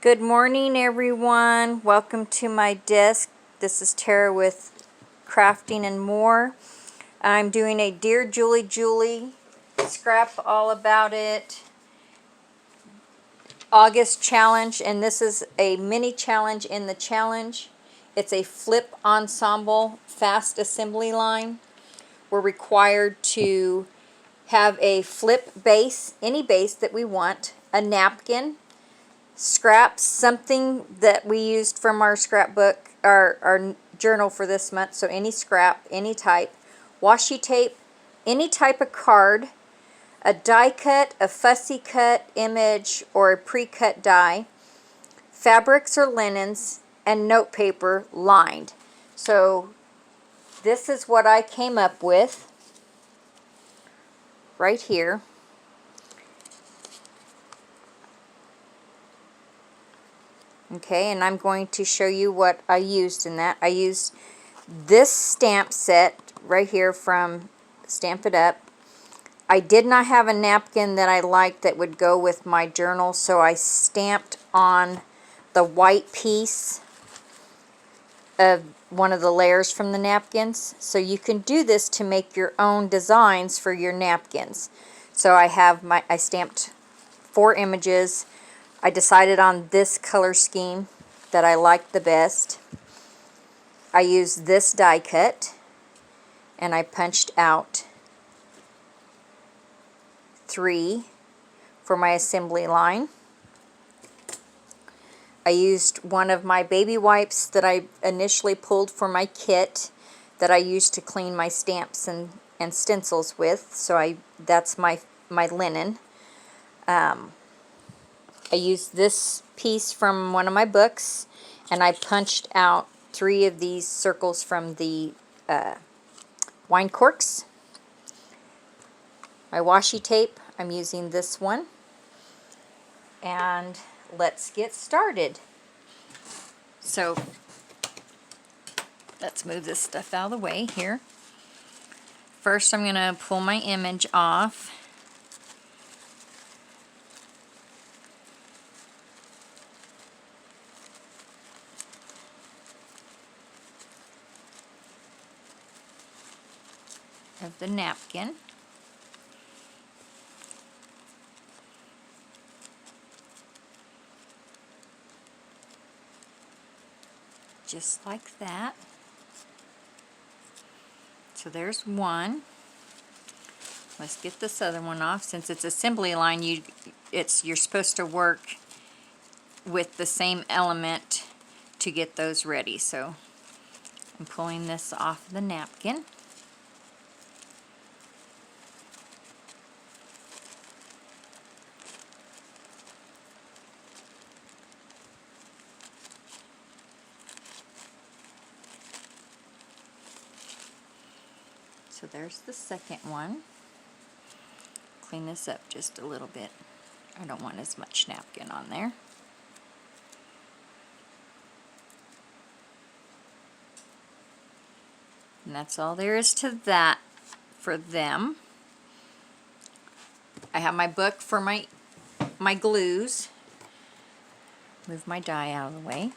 Good morning, everyone. Welcome to my desk. This is Tara with Crafting and More. I'm doing a Dear Julie Julie scrap all about it August challenge, and this is a mini challenge in the challenge. It's a flip ensemble fast assembly line. We're required to have a flip base, any base that we want, a napkin, scraps, something that we used from our scrapbook, our journal for this month, so any scrap, any type, washi tape, any type of card, a die cut, a fussy cut image, or a pre-cut die, fabrics or linens, and note paper lined. So this is what I came up with right here. Okay, and I'm going to show you what I used in that. I used this stamp set right here from Stamp It Up. I did not have a napkin that I liked that would go with my journal, so I stamped on the white piece of one of the layers from the napkins. So you can do this to make your own designs for your napkins. So I stamped 4 images. I decided on this color scheme that I liked the best. I used this die cut, and I punched out 3 for my assembly line. I used one of my baby wipes that I initially pulled for my kit that I used to clean my stamps and stencils with. So that's my linen. I used this piece from one of my books, and I punched out 3 of these circles from the wine corks. My washi tape, I'm using this one. And let's get started. So let's move this stuff out of the way here. First, I'm going to pull my image off. Of the napkin. Just like that. So there's one. Let's get this other one off. Since it's assembly line, you're supposed to work with the same element to get those ready. So I'm pulling this off the napkin. So there's the second one. Clean this up just a little bit. I don't want as much napkin on there. And that's all there is to that for them. I have my book for my glues. Move my die out of the way.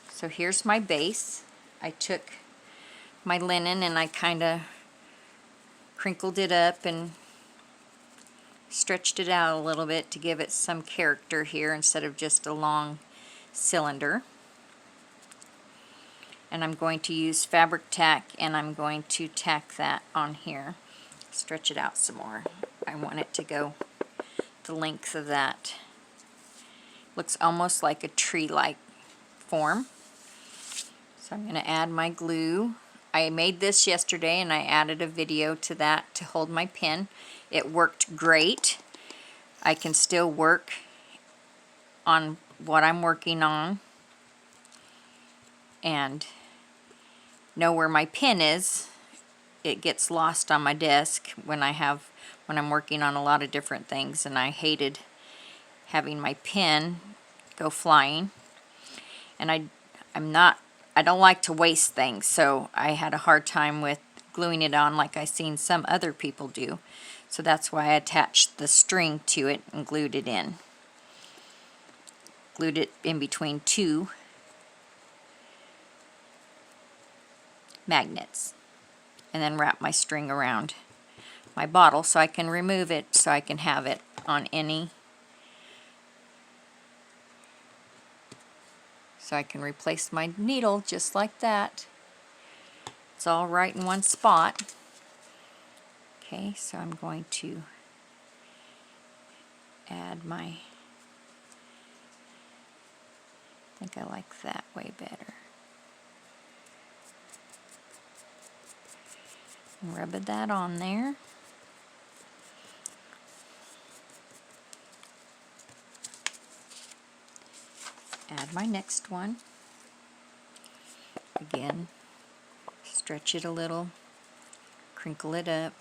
So here's my base. I took my linen and I kind of crinkled it up and stretched it out a little bit to give it some character here instead of just a long cylinder. And I'm going to use fabric tack, and I'm going to tack that on here. Stretch it out some more. I want it to go the length of that. Looks almost like a tree-like form. So I'm going to add my glue. I made this yesterday and I added a video to that to hold my pen. It worked great. I can still work on what I'm working on and know where my pen is. It gets lost on my desk when I'm working on a lot of different things, and I hated having my pen go flying. And I don't like to waste things, so I had a hard time with gluing it on like I seen some other people do. So that's why I attached the string to it and glued it in. glued it in between two magnets, and then wrap my string around my bottle so I can remove it, so I can have it on any, so I can replace my needle just like that. It's all right in one spot. Okay, so I'm going to add my, I think I like that way better. Rub that on there. Add my next one. Again, stretch it a little, crinkle it up,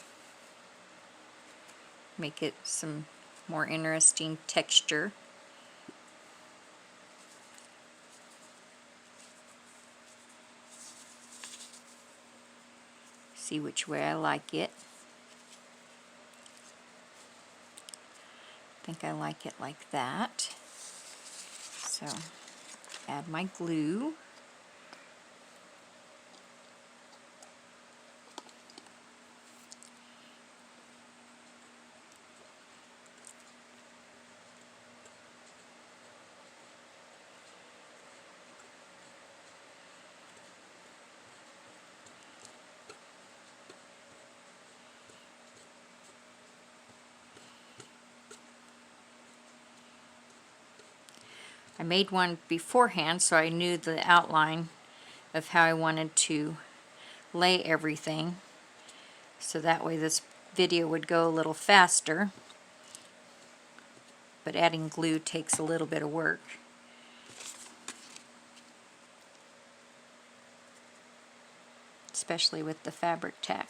make it some more interesting texture. See which way I like it. I think I like it like that. So add my glue. I made one beforehand so I knew the outline of how I wanted to lay everything, so that way this video would go a little faster, but adding glue takes a little bit of work. Especially with the fabric tack.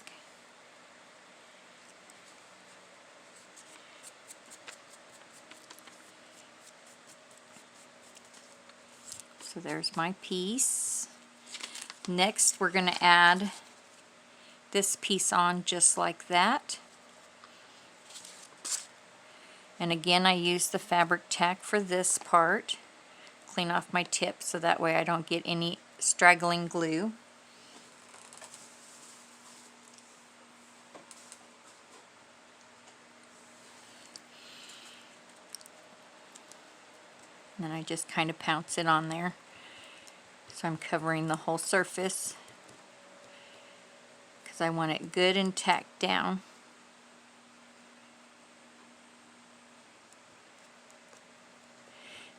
So there's my piece. Next we're going to add this piece on just like that. And again, I use the fabric tack for this part. Clean off my tip so that way I don't get any straggling glue. And then I just kind of pounce it on there. So I'm covering the whole surface because I want it good and tacked down.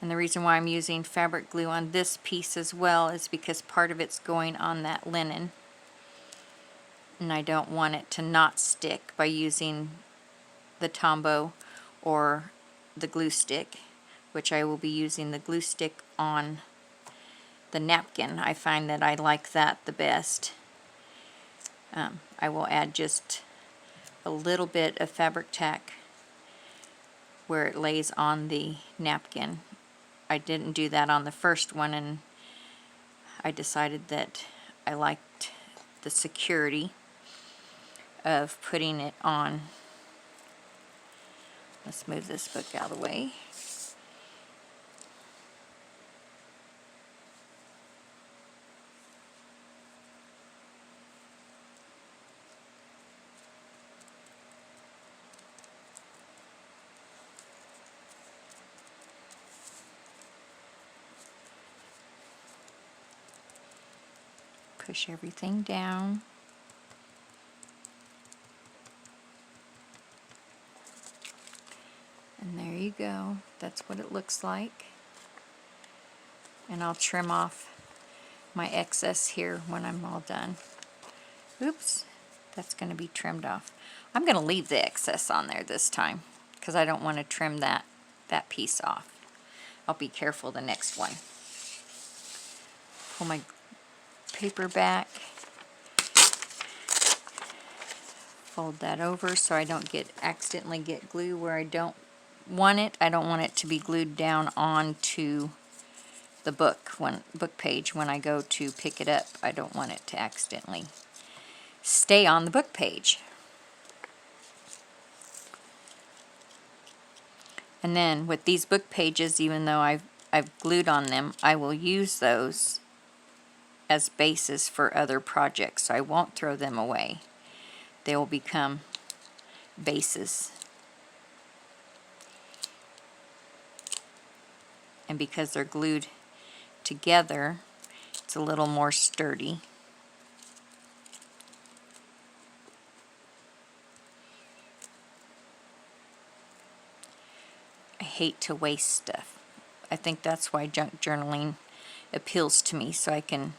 And the reason why I'm using fabric glue on this piece as well is because part of it's going on that linen. And I don't want it to not stick by using the Tombow or the glue stick, which I will be using the glue stick on the napkin. I find that I like that the best. I will add just a little bit of fabric tack where it lays on the napkin. I didn't do that on the first one, and I decided that I liked the security of putting it on. Let's move this book out of the way. Push everything down. And there you go. That's what it looks like. And I'll trim off my excess here when I'm all done. Oops, that's going to be trimmed off. I'm going to leave the excess on there this time because I don't want to trim that piece off. I'll be careful the next one. Pull my paper back, fold that over so I don't accidentally get glue where I don't want it. I don't want it to be glued down onto the book page when I go to pick it up. I don't want it to accidentally stay on the book page. And then with these book pages, even though I've I've glued on them, I will use those as bases for other projects. So I won't throw them away. They will become bases. And because they're glued together, it's a little more sturdy. I hate to waste stuff. I think that's why junk journaling appeals to me, so I can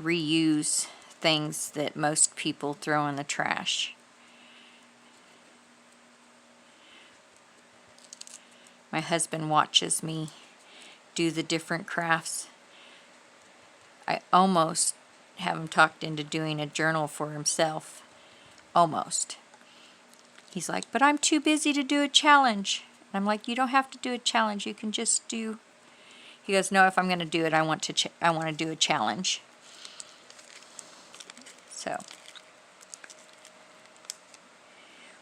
reuse things that most people throw in the trash. My husband watches me do the different crafts. I almost have him talked into doing a journal for himself. Almost. He's like, but I'm too busy to do a challenge. And I'm like, you don't have to do a challenge. You can just do... He goes, no, if I'm going to do it, I want to do a challenge. So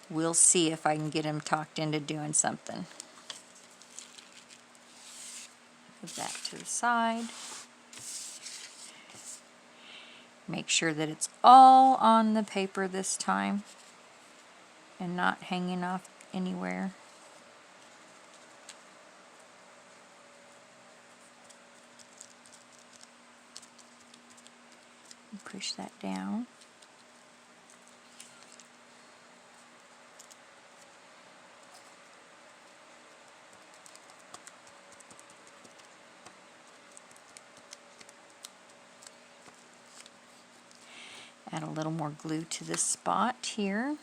we'll see if I can get him talked into doing something. Put that to the side. Make sure that it's all on the paper this time and not hanging off anywhere. Push that down. Add a little more glue to this spot here.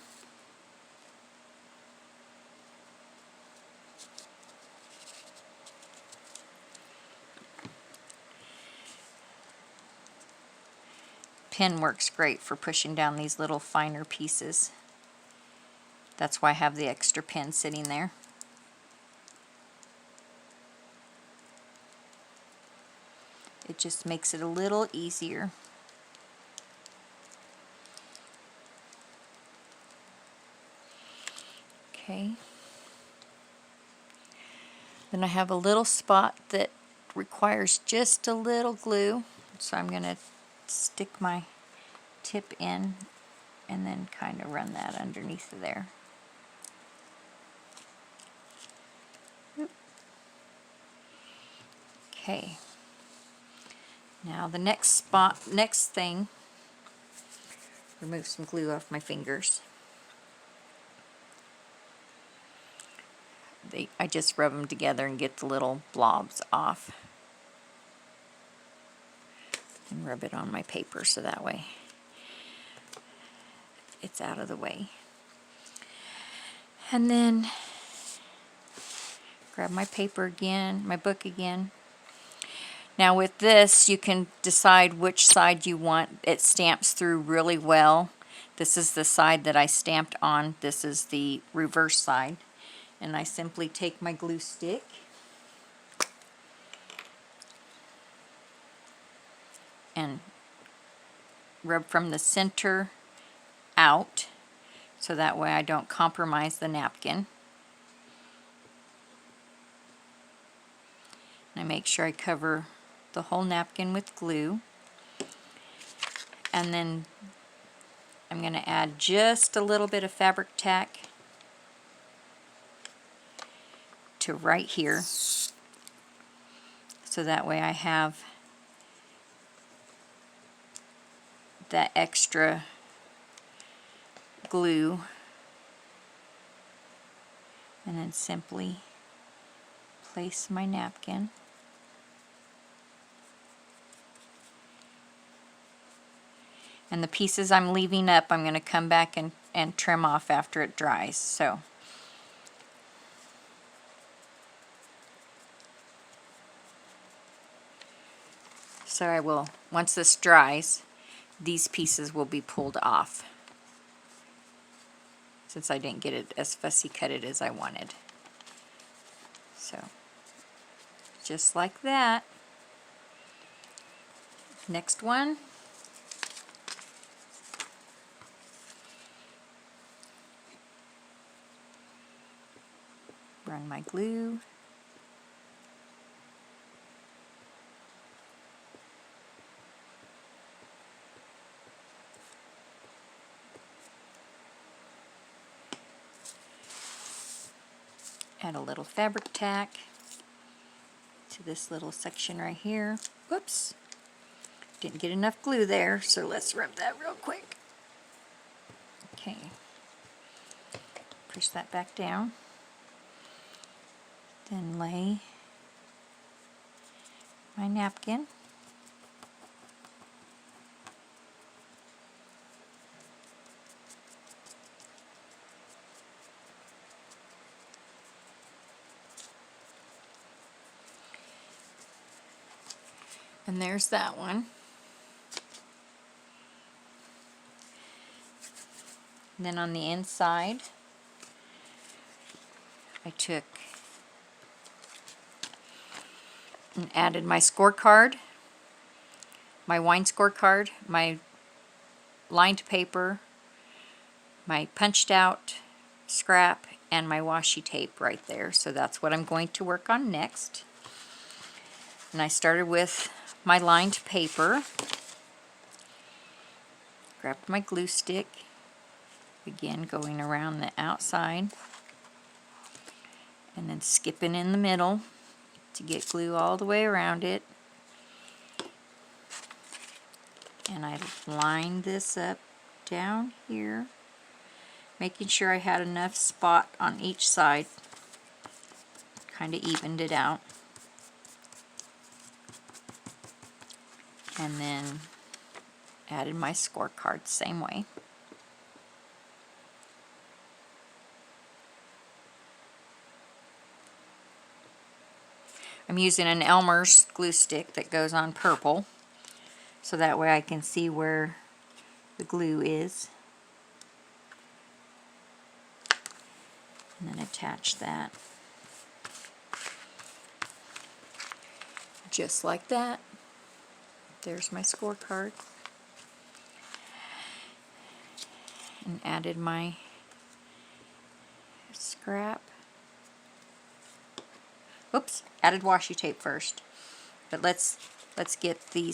Pen works great for pushing down these little finer pieces. That's why I have the extra pen sitting there. It just makes it a little easier. Okay. Then I have a little spot that requires just a little glue, so I'm going to stick my tip in and then kind of run that underneath of there. Okay. Now the next thing, remove some glue off my fingers. I just rub them together and get the little blobs off. And rub it on my paper so that way it's out of the way. And then grab my paper again, my book again. Now with this, you can decide which side you want. It stamps through really well. This is the side that I stamped on. This is the reverse side. And I simply take my glue stick and rub from the center out, so that way I don't compromise the napkin. And I make sure I cover the whole napkin with glue. And then I'm going to add just a little bit of fabric tack to right here, so that way I have that extra glue, and then simply place my napkin. And the pieces I'm leaving up, I'm going to come back and trim off after it dries. So I will, once this dries, these pieces will be pulled off, since I didn't get it as fussy cutted as I wanted. So just like that. Next one. Run my glue. Add a little fabric tack to this little section right here. Whoops. Didn't get enough glue there, so let's rub that real quick. Okay. Push that back down. Then lay my napkin. And there's that one. And then on the inside, I took and added my scorecard, my wine scorecard, my lined paper, my punched out scrap, and my washi tape right there. So that's what I'm going to work on next. And I started with my lined paper, grabbed my glue stick, again going around the outside, and then skipping in the middle to get glue all the way around it. And I lined this up down here, making sure I had enough spot on each side, kind of evened it out. And then added my scorecard same way. I'm using an Elmer's glue stick that goes on purple, so that way I can see where the glue is. And then attach that. Just like that. There's my scorecard. And added my scrap. Oops, added washi tape first. But let's get the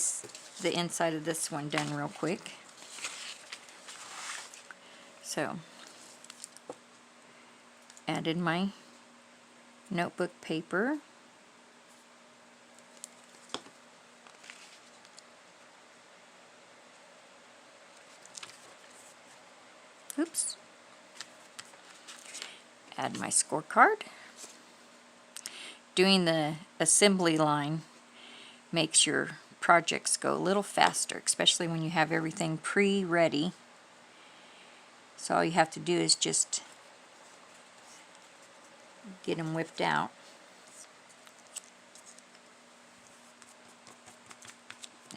inside of this one done real quick. So, added my notebook paper. Oops. Add my scorecard. Doing the assembly line makes your projects go a little faster, especially when you have everything pre-ready. So all you have to do is just get them whipped out.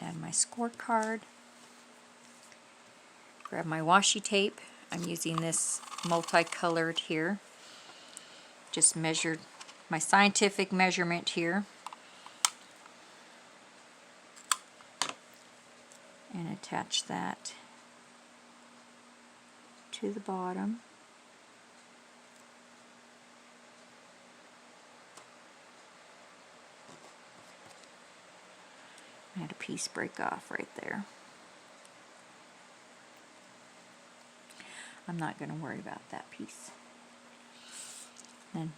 Add my scorecard. Grab my washi tape. I'm using this multicolored here. Just measured my scientific measurement here. And attach that to the bottom. I had a piece break off right there. I'm not going to worry about that piece. Then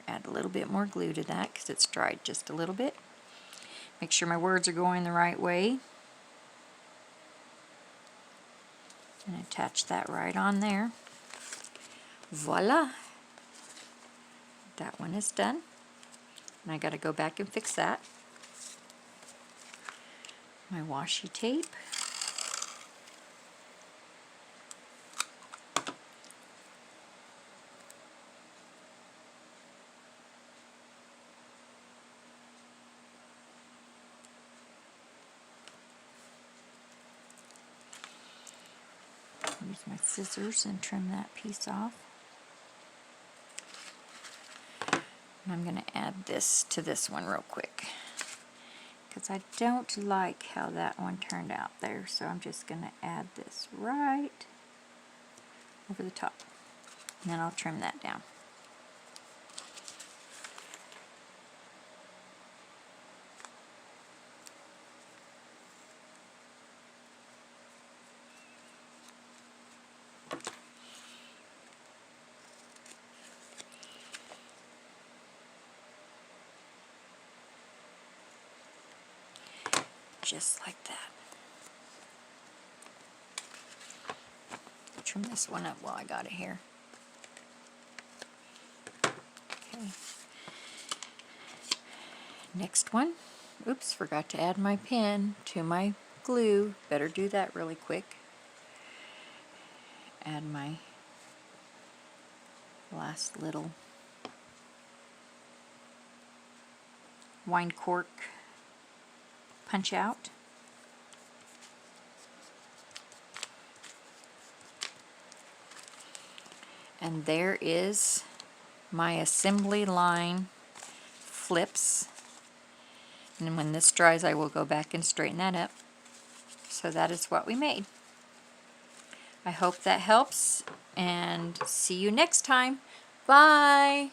add a little bit more glue to that because it's dried just a little bit. Make sure my words are going the right way. And attach that right on there. Voila! That one is done. And I got to go back and fix that. My washi tape. Use my scissors and trim that piece off. And I'm going to add this to this one real quick, because I don't like how that one turned out there, so I'm just going to add this right over the top, and then I'll trim that down. just like that. Trim this one up while I got it here. Okay. Next one. Oops, forgot to add my pen to my glue. Better do that really quick. Add my last little wine cork punch out. And there is my assembly line flips. And when this dries, I will go back and straighten that up. So that is what we made. I hope that helps, and see you next time. Bye!